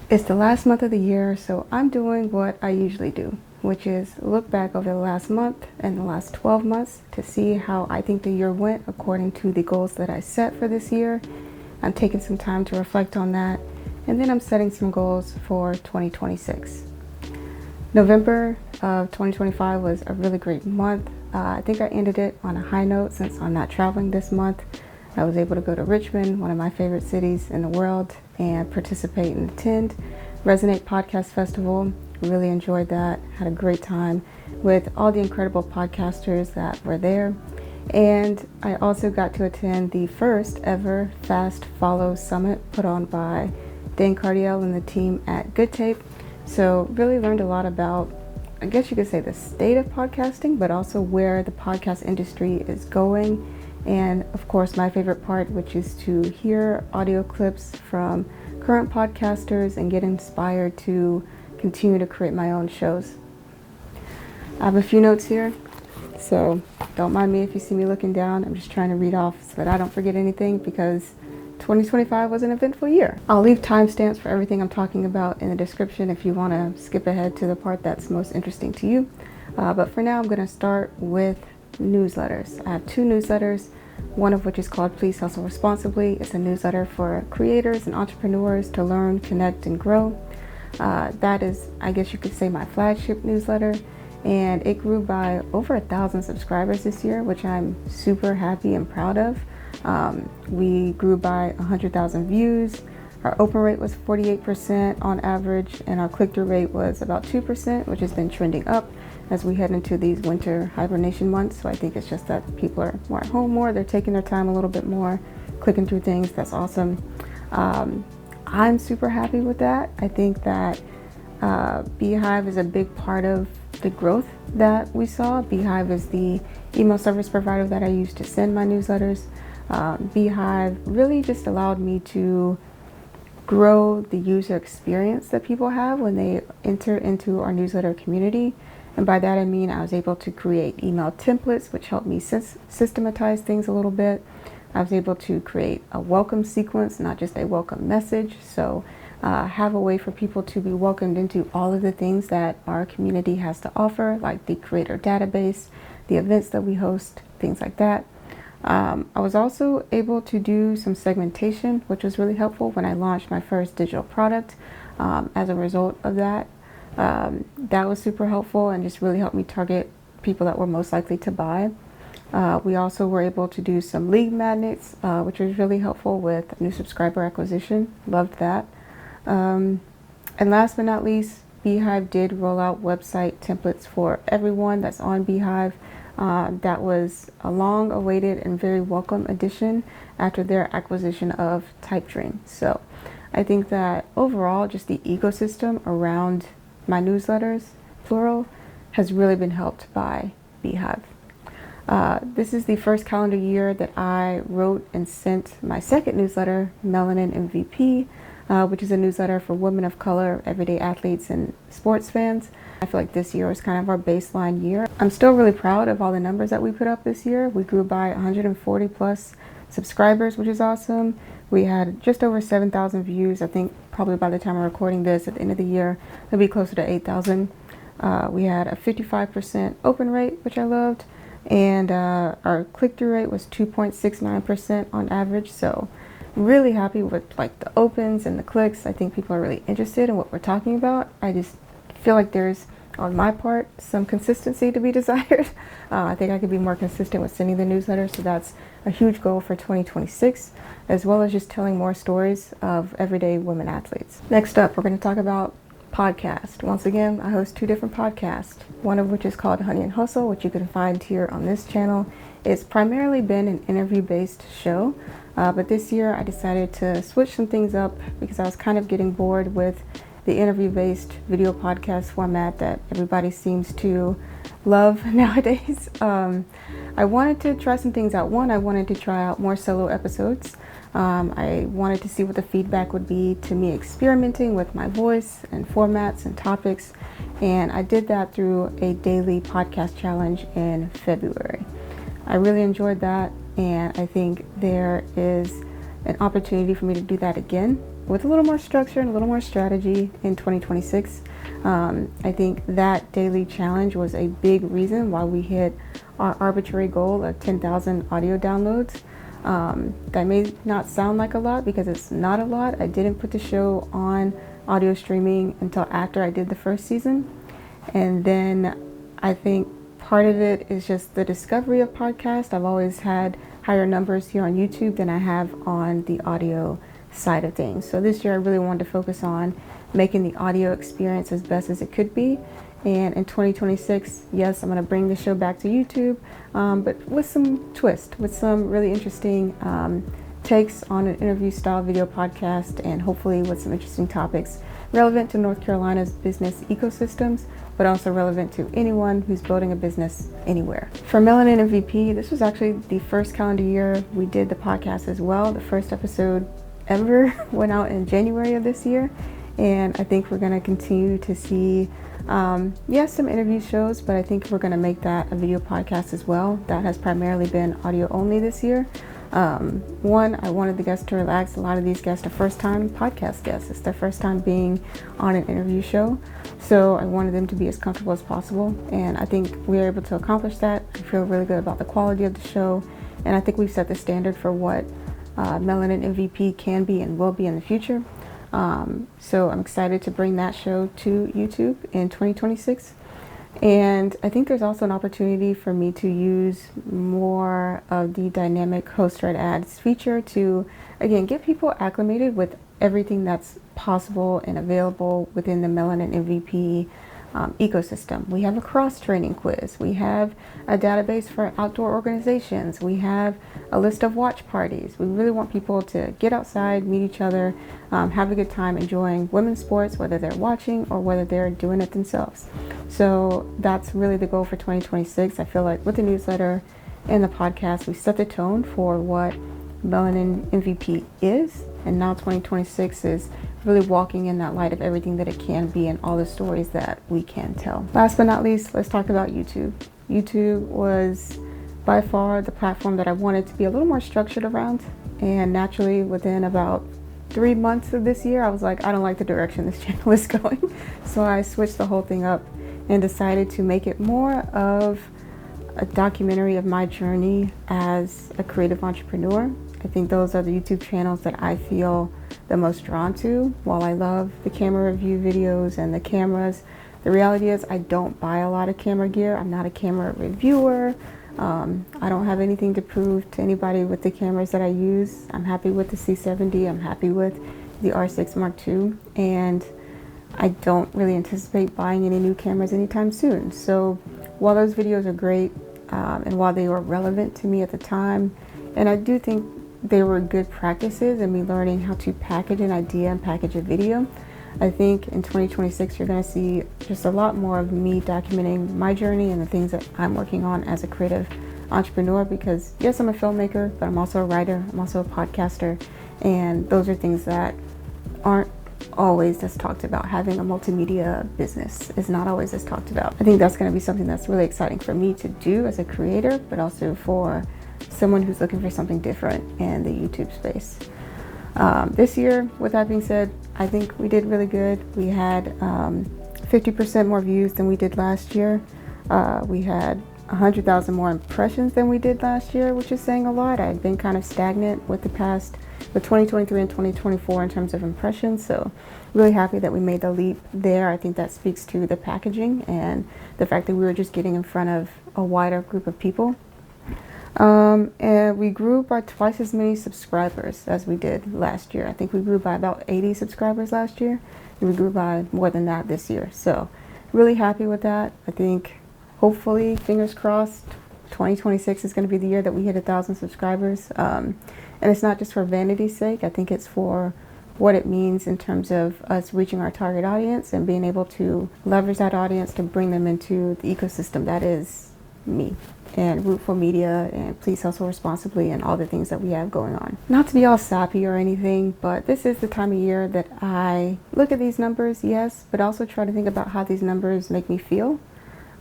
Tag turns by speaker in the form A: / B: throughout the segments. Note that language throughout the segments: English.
A: It's the last month of the year, so I'm doing what I usually do, which is look back over the last month and the last 12 months to see how I think the year went according to the goals that I set for this year. I'm taking some time to reflect on that, and then I'm setting some goals for 2026. November of 2025 was a really great month. I think I ended it on a high note since I'm not traveling this month. I was able to go to Richmond, one of my favorite cities in the world, and participate and attend Resonate Podcast Festival. Really enjoyed that. Had a great time with all the incredible podcasters that were there. And I also got to attend the first ever Fast Follow Summit put on by Dan Cardiel and the team at Good Tape. So really learned a lot about, I guess you could say, the state of podcasting, but also where the podcast industry is going. And of course, my favorite part, which is to hear audio clips from current podcasters and get inspired to continue to create my own shows. I have a few notes here, so don't mind me if you see me looking down. I'm just trying to read off so that I don't forget anything, because 2025 was an eventful year. I'll leave timestamps for everything I'm talking about in the description if you want to skip ahead to the part that's most interesting to you. But for now, I'm going to start with newsletters. I have two newsletters, one of which is called Please Hustle Responsibly. It's a newsletter for creators and entrepreneurs to learn, connect, and grow. That is, I guess you could say, my flagship newsletter, and it grew by over 1,000 subscribers this year, which I'm super happy and proud of. We grew by 100,000 views. Our open rate was 48% on average, and our click-through rate was about 2%, which has been trending up as we head into these winter hibernation months. So I think it's just that people are more at home more, they're taking their time a little bit more, clicking through things. That's awesome. I'm super happy with that. I think that Beehive is a big part of the growth that we saw. Beehive is the email service provider that I use to send my newsletters. Beehive really just allowed me to grow the user experience that people have when they enter into our newsletter community. And by that I mean I was able to create email templates, which helped me systematize things a little bit. I was able to create a welcome sequence, not just a welcome message. So have a way for people to be welcomed into all of the things that our community has to offer, like the creator database, the events that we host, things like that. I was also able to do some segmentation, which was really helpful when I launched my first digital product. As a result of that, that was super helpful and just really helped me target people that were most likely to buy. We also were able to do some lead magnets, which was really helpful with new subscriber acquisition. Loved that. And last but not least, Beehive did roll out website templates for everyone that's on Beehive. That was a long awaited and very welcome addition after their acquisition of TypeDream. So I think that overall, just the ecosystem around my newsletters, plural, has really been helped by Beehive. This is the first calendar year that I wrote and sent my second newsletter, Melanin MVP, which is a newsletter for women of color, everyday athletes, and sports fans. I feel like this year was kind of our baseline year. I'm still really proud of all the numbers that we put up this year. We grew by 140 plus subscribers, which is awesome. We had just over 7,000 views. I think probably by the time we're recording this at the end of the year, it'll be closer to 8,000. We had a 55% open rate, which I loved. And our click-through rate was 2.69% on average. So really happy with like the opens and the clicks. I think people are really interested in what we're talking about. I just feel like there's, on my part, some consistency to be desired. I think I could be more consistent with sending the newsletter, so that's a huge goal for 2026, as well as just telling more stories of everyday women athletes. Next up, we're going to talk about podcast. Once again, I host two different podcasts, one of which is called Honey and Hustle, which you can find here on this channel. It's primarily been an interview-based show, but this year I decided to switch some things up because I was kind of getting bored with the interview-based video podcast format that everybody seems to love nowadays. I wanted to try some things out. One, I wanted to try out more solo episodes. I wanted to see what the feedback would be to me experimenting with my voice and formats and topics. And I did that through a daily podcast challenge in February. I really enjoyed that, and I think there is an opportunity for me to do that again with a little more structure and a little more strategy in 2026. I think that daily challenge was a big reason why we hit our arbitrary goal of 10,000 audio downloads. That may not sound like a lot because it's not a lot. I didn't put the show on audio streaming until after I did the first season. And then I think part of it is just the discovery of podcasts. I've always had higher numbers here on YouTube than I have on the audio side of things. So this year I really wanted to focus on making the audio experience as best as it could be. And in 2026, yes, I'm going to bring the show back to YouTube, but with some twist, with some really interesting takes on an interview style video podcast, and hopefully with some interesting topics relevant to North Carolina's business ecosystems, but also relevant to anyone who's building a business anywhere. For Melanin MVP, this was actually the first calendar year we did the podcast as well. The first episode ever went out in January of this year, and I think we're going to continue to see yes, some interview shows, but I think we're going to make that a video podcast as well. That has primarily been audio only this year. One, I wanted the guests to relax. A lot of these guests are first-time podcast guests. It's their first time being on an interview show, so I wanted them to be as comfortable as possible, and I think we were able to accomplish that. I feel really good about the quality of the show, and I think we've set the standard for what Melanin MVP can be and will be in the future. So I'm excited to bring that show to YouTube in 2026. And I think there's also an opportunity for me to use more of the dynamic host-read ads feature to, again, get people acclimated with everything that's possible and available within the Melanin MVP ecosystem. We have a cross-training quiz. We have a database for outdoor organizations. We have a list of watch parties. We really want people to get outside, meet each other, have a good time enjoying women's sports, whether they're watching or whether they're doing it themselves. So that's really the goal for 2026. I feel like with the newsletter and the podcast, we set the tone for what Melanin MVP is, and now 2026 is really walking in that light of everything that it can be and all the stories that we can tell. Last but not least, let's talk about YouTube. YouTube was by far the platform that I wanted to be a little more structured around, and naturally within about 3 months of this year, I was like, I don't like the direction this channel is going. So I switched the whole thing up and decided to make it more of a documentary of my journey as a creative entrepreneur. I think those are the YouTube channels that I feel the most drawn to. While I love the camera review videos and the cameras, the reality is I don't buy a lot of camera gear. I'm not a camera reviewer. I don't have anything to prove to anybody with the cameras that I use. I'm happy with the C70. I'm happy with the R6 Mark II, and I don't really anticipate buying any new cameras anytime soon. So while those videos are great, and while they were relevant to me at the time, and I do think they were good practices in me learning how to package an idea and package a video, I think in 2026 you're going to see just a lot more of me documenting my journey and the things that I'm working on as a creative entrepreneur, because yes, I'm a filmmaker, but I'm also a writer, I'm also a podcaster, and those are things that aren't always as talked about. Having a multimedia business is not always as talked about. I think that's going to be something that's really exciting for me to do as a creator, but also for someone who's looking for something different in the YouTube space. This year, with that being said, I think we did really good. We had 50% more views than we did last year. We had 100,000 more impressions than we did last year, which is saying a lot. I had been kind of stagnant with 2023 and 2024 in terms of impressions, so really happy that we made the leap there. I think that speaks to the packaging and the fact that we were just getting in front of a wider group of people. And we grew by twice as many subscribers as we did last year. I think we grew by about 80 subscribers last year, and we grew by more than that this year. So really happy with that. I think hopefully, fingers crossed, 2026 is going to be the year that we hit 1,000 subscribers. And it's not just for vanity's sake. I think it's for what it means in terms of us reaching our target audience and being able to leverage that audience to bring them into the ecosystem that is me and rootfulmedia and Please Hustle Responsibly and all the things that we have going on. Not to be all sappy or anything, but this is the time of year that I look at these numbers, yes, but also try to think about how these numbers make me feel.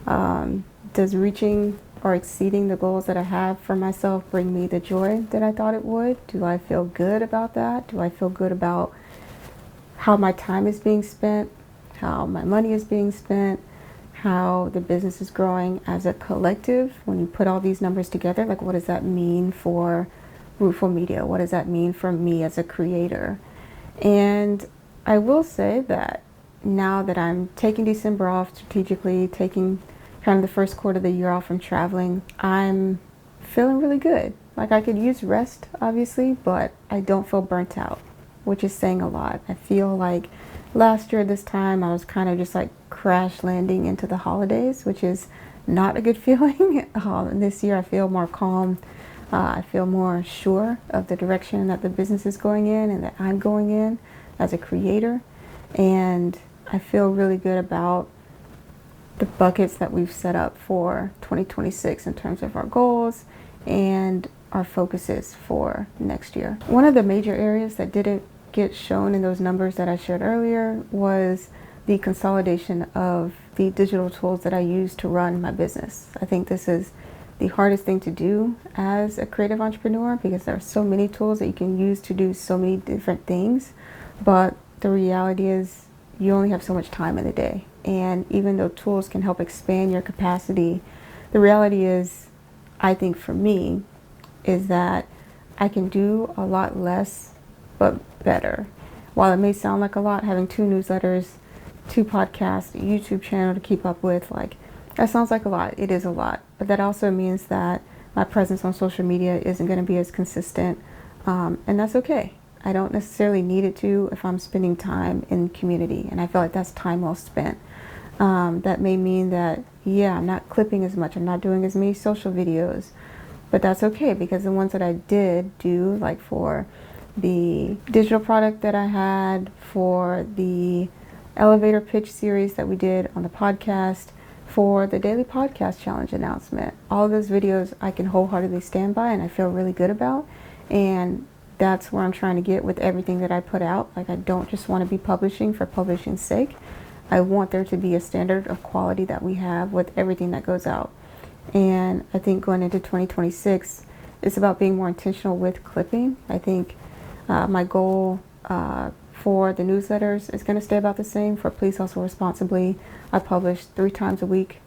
A: Does reaching or exceeding the goals that I have for myself bring me the joy that I thought it would? Do I feel good about that? Do I feel good about how my time is being spent, how my money is being spent, how the business is growing as a collective. When you put all these numbers together, like what does that mean for Rootful Media? What does that mean for me as a creator? And I will say that now that I'm taking December off strategically, taking kind of the first quarter of the year off from traveling, I'm feeling really good. Like I could use rest, obviously, but I don't feel burnt out, which is saying a lot. I feel like last year this time I was kind of just like crash landing into the holidays, which is not a good feeling. This year I feel more calm. I feel more sure of the direction that the business is going in and that I'm going in as a creator. And I feel really good about the buckets that we've set up for 2026 in terms of our goals and our focuses for next year. One of the major areas that didn't get shown in those numbers that I shared earlier was the consolidation of the digital tools that I use to run my business. I think this is the hardest thing to do as a creative entrepreneur because there are so many tools that you can use to do so many different things. But the reality is you only have so much time in the day. And even though tools can help expand your capacity, the reality is, I think for me, is that I can do a lot less, but better. While it may sound like a lot, having 2 newsletters, 2 podcasts, a YouTube channel to keep up with, like, that sounds like a lot. It is a lot. But that also means that my presence on social media isn't going to be as consistent. And that's okay. I don't necessarily need it to if I'm spending time in community. And I feel like that's time well spent. That may mean that, yeah, I'm not clipping as much. I'm not doing as many social videos. But that's okay because the ones that I did do, like for the digital product that I had, for the elevator pitch series that we did on the podcast, for the daily podcast challenge announcement, all of those videos I can wholeheartedly stand by and I feel really good about. And that's where I'm trying to get with everything that I put out. Like, I don't just want to be publishing for publishing's sake. I want there to be a standard of quality that we have with everything that goes out. And I think going into 2026, it's about being more intentional with clipping. I think my goal for the newsletters is going to stay about the same. For Please Hustle Responsibly, I publish 3 times a week,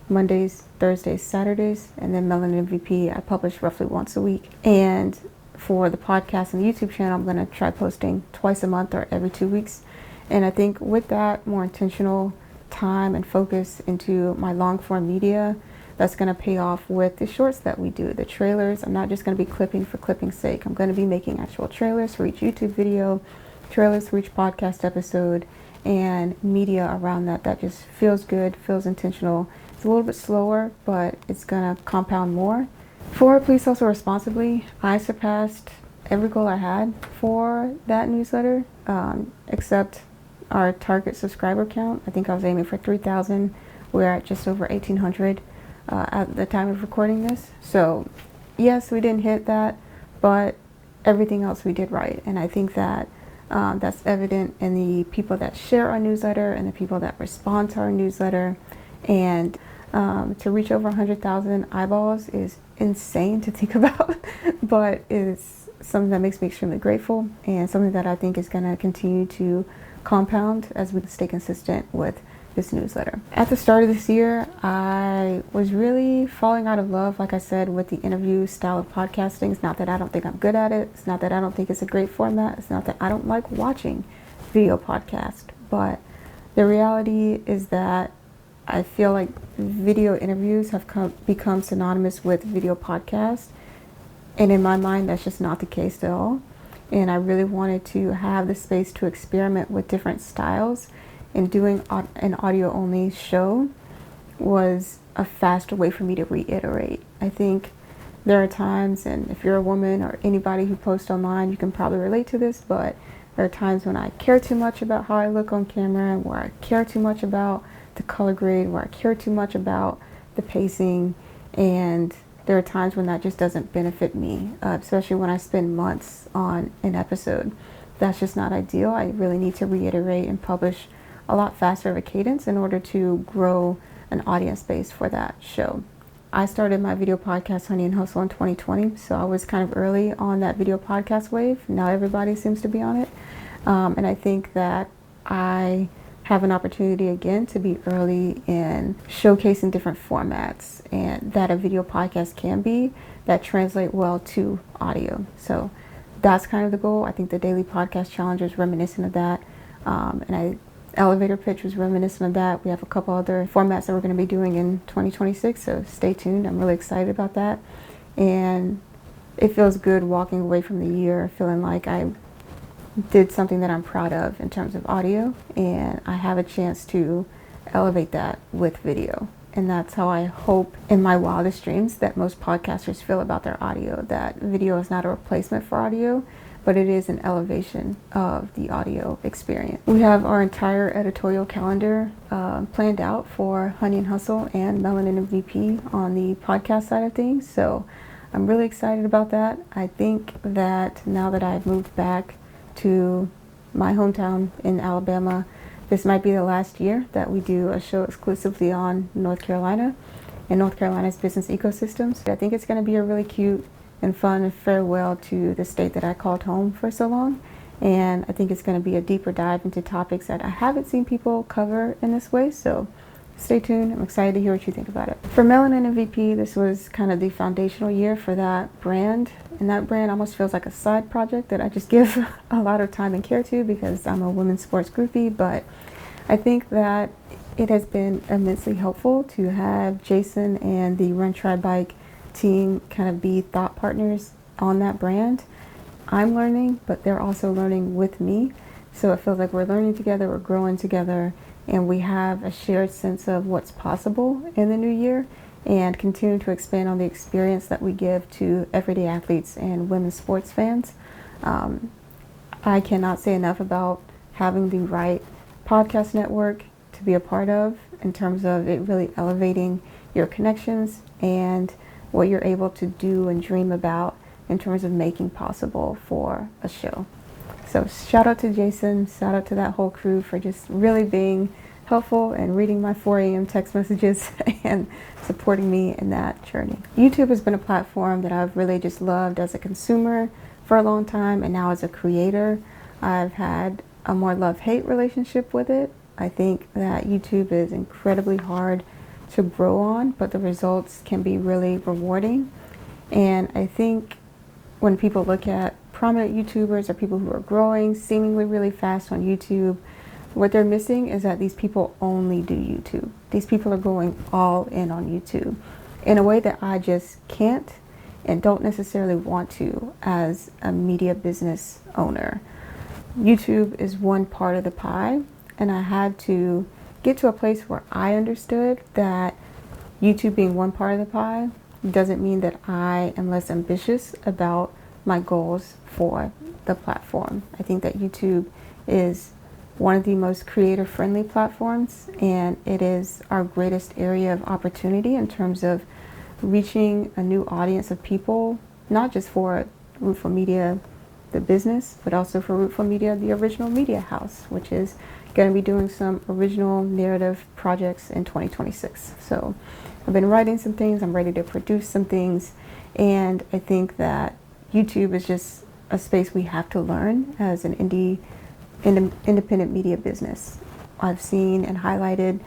A: Mondays, Thursdays, Saturdays, and then Melanin MVP, I publish roughly once a week. And for the podcast and the YouTube channel, I'm going to try posting twice a month or every 2 weeks. And I think with that more intentional time and focus into my long form media, that's going to pay off with the shorts that we do, the trailers. I'm not just going to be clipping for clipping's sake. I'm going to be making actual trailers for each YouTube video, trailers for each podcast episode, and media around that just feels good, feels intentional. It's a little bit slower, but it's going to compound more. For Please Hustle Responsibly, I surpassed every goal I had for that newsletter, except our target subscriber count. I think I was aiming for 3,000. We're at just over 1,800 at the time of recording this. So yes, we didn't hit that, but everything else we did right. And I think that that's evident in the people that share our newsletter and the people that respond to our newsletter. And to reach over 100,000 eyeballs is insane to think about, but it's something that makes me extremely grateful and something that I think is going to continue to compound as we stay consistent with this newsletter. At the start of this year, I was really falling out of love, like I said, with the interview style of podcasting. It's not that I don't think I'm good at it. It's not that I don't think it's a great format. It's not that I don't like watching video podcast. But the reality is that I feel like video interviews have become synonymous with video podcast. And in my mind, that's just not the case at all. And I really wanted to have the space to experiment with different styles. And doing an audio-only show was a faster way for me to reiterate. I think there are times, and if you're a woman or anybody who posts online, you can probably relate to this, but there are times when I care too much about how I look on camera, where I care too much about the color grade, where I care too much about the pacing, and there are times when that just doesn't benefit me, especially when I spend months on an episode. That's just not ideal. I really need to reiterate and publish a lot faster of a cadence in order to grow an audience base for that show. I started my video podcast, Honey and Hustle, in 2020, so I was kind of early on that video podcast wave. Now everybody seems to be on it. And I think that I have an opportunity again to be early in showcasing different formats and that a video podcast can be that translate well to audio. So that's kind of the goal. I think the daily podcast challenge is reminiscent of that. Elevator pitch was reminiscent of that. We have a couple other formats that we're going to be doing in 2026, so stay tuned. I'm really excited about that. And it feels good walking away from the year feeling like I did something that I'm proud of in terms of audio, and I have a chance to elevate that with video. And that's how I hope in my wildest dreams that most podcasters feel about their audio, that video is not a replacement for audio, but it is an elevation of the audio experience. We have our entire editorial calendar planned out for Honey and Hustle and Melanin MVP on the podcast side of things. So I'm really excited about that. I think that now that I've moved back to my hometown in Alabama, this might be the last year that we do a show exclusively on North Carolina and North Carolina's business ecosystems. I think it's going to be a really cute and fun farewell to the state that I called home for so long. And I think it's going to be a deeper dive into topics that I haven't seen people cover in this way. So stay tuned. I'm excited to hear what you think about it. For Melanin MVP, this was kind of the foundational year for that brand. And that brand almost feels like a side project that I just give a lot of time and care to because I'm a women's sports groupie. But I think that it has been immensely helpful to have Jason and the Run Try Bike team kind of be thought partners on that brand. I'm learning, but they're also learning with me. So it feels like we're learning together, we're growing together, and we have a shared sense of what's possible in the new year and continue to expand on the experience that we give to everyday athletes and women's sports fans. I cannot say enough about having the right podcast network to be a part of in terms of it really elevating your connections and what you're able to do and dream about in terms of making possible for a show. So shout out to Jason, shout out to that whole crew for just really being helpful and reading my 4 a.m. text messages and supporting me in that journey. YouTube has been a platform that I've really just loved as a consumer for a long time, and now as a creator, I've had a more love-hate relationship with it. I think that YouTube is incredibly hard to grow on, but the results can be really rewarding. And I think when people look at prominent YouTubers or people who are growing seemingly really fast on YouTube, what they're missing is that these people only do YouTube. These people are going all in on YouTube in a way that I just can't and don't necessarily want to as a media business owner. YouTube is one part of the pie, and I had to get to a place where I understood that YouTube being one part of the pie doesn't mean that I am less ambitious about my goals for the platform. I think that YouTube is one of the most creator-friendly platforms, and it is our greatest area of opportunity in terms of reaching a new audience of people, not just for Rootful Media, the business, but also for Rootful Media, the original media house, which is going to be doing some original narrative projects in 2026. So I've been writing some things, I'm ready to produce some things, and I think that YouTube is just a space we have to learn as an independent media business. I've seen and highlighted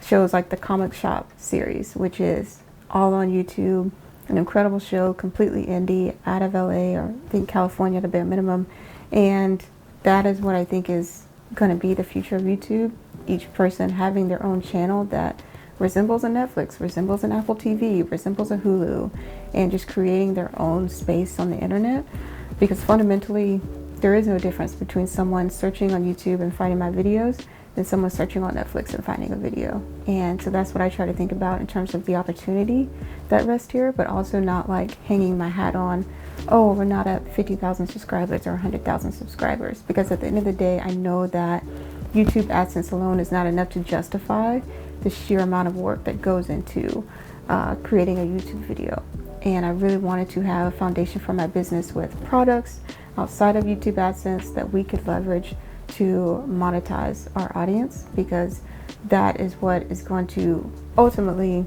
A: shows like the Comic Shop series, which is all on YouTube, an incredible show, completely indie, out of LA or I think California at a bare minimum. And that is what I think is going to be the future of YouTube. Each person having their own channel that resembles a Netflix, resembles an Apple TV, resembles a Hulu, and just creating their own space on the internet. Because fundamentally, there is no difference between someone searching on YouTube and finding my videos than someone searching on Netflix and finding a video. And so that's what I try to think about in terms of the opportunity that rests here, but also not like hanging my hat on, oh, we're not at 50,000 subscribers or 100,000 subscribers. Because at the end of the day, I know that YouTube AdSense alone is not enough to justify the sheer amount of work that goes into creating a YouTube video. And I really wanted to have a foundation for my business with products outside of YouTube AdSense that we could leverage to monetize our audience, because that is what is going to ultimately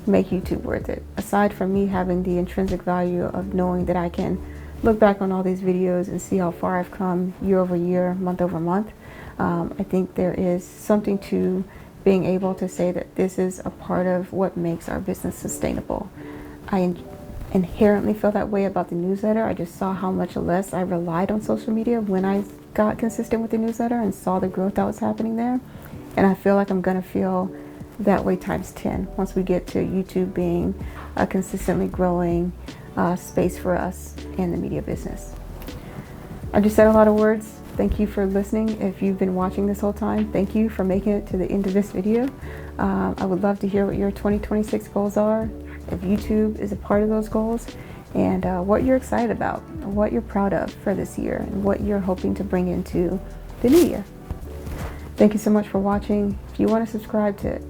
A: make YouTube worth it. Aside from me having the intrinsic value of knowing that I can look back on all these videos and see how far I've come year over year, month over month. I think there is something to being able to say that this is a part of what makes our business sustainable. I inherently feel that way about the newsletter. I just saw how much less I relied on social media when I got consistent with the newsletter and saw the growth that was happening there. And I feel like I'm gonna feel that way times 10 once we get to YouTube being a consistently growing space for us in the media business. I just said a lot of words. Thank you for listening. If you've been watching this whole time, thank you for making it to the end of this video. I would love to hear what your 2026 goals are, if YouTube is a part of those goals, and what you're excited about, what you're proud of for this year, and what you're hoping to bring into the new year. Thank you so much for watching. If you want to subscribe to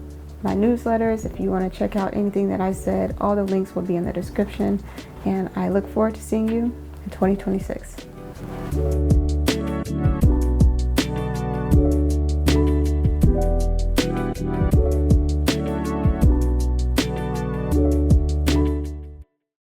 A: my newsletters, if you want to check out anything that I said, all the links will be in the description, and I look forward to seeing you in 2026.